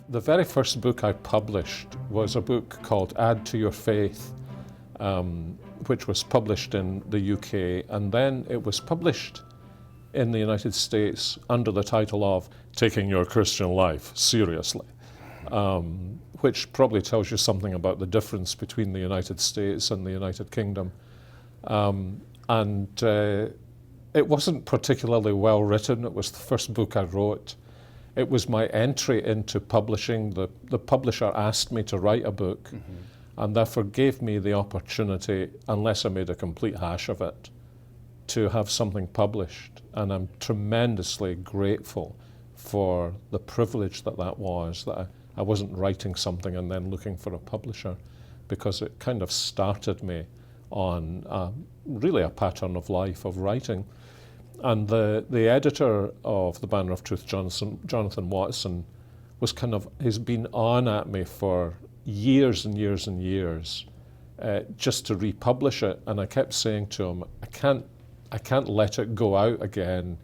The very first book I published was a book called Add to Your Faith, which was published in the UK, and then it was published in the United States under the title of Taking Your Christian Life Seriously, which probably tells you something about the difference between the United States and the United Kingdom. It wasn't particularly well written. It was the first book I wrote. It was my entry into publishing. The publisher asked me to write a book, and therefore gave me the opportunity, unless I made a complete hash of it, to have something published. And I'm tremendously grateful for the privilege that was, that I wasn't writing something and then looking for a publisher, because it kind of started me on really a pattern of life of writing. And the editor of The Banner of Truth, Jonathan Watson, has been on at me for years and years and years, just to republish it. And I kept saying to him, I can't let it go out again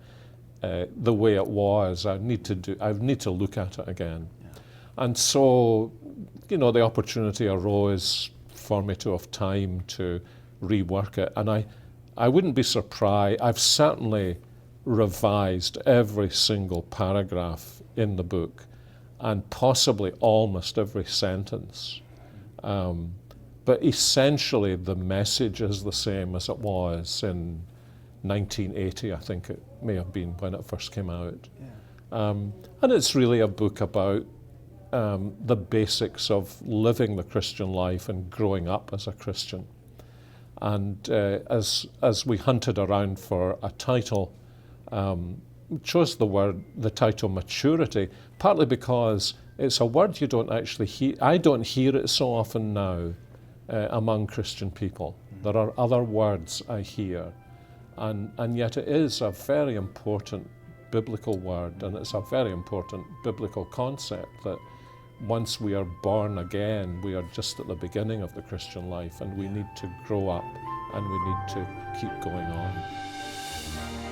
the way it was. I need to look at it again. Yeah. And so, the opportunity arose for me to have time to rework it. And I wouldn't be surprised. I've certainly revised every single paragraph in the book, and possibly almost every sentence. But essentially the message is the same as it was in 1980, I think it may have been when it first came out. Yeah. And it's really a book about the basics of living the Christian life and growing up as a Christian. And as we hunted around for a title, we chose the title maturity, partly because it's a word you don't actually hear. I don't hear it so often now among Christian people. There are other words I hear, and yet it is a very important biblical word, and it's a very important biblical concept that once we are born again, we are just at the beginning of the Christian life, and we need to grow up and we need to keep going on.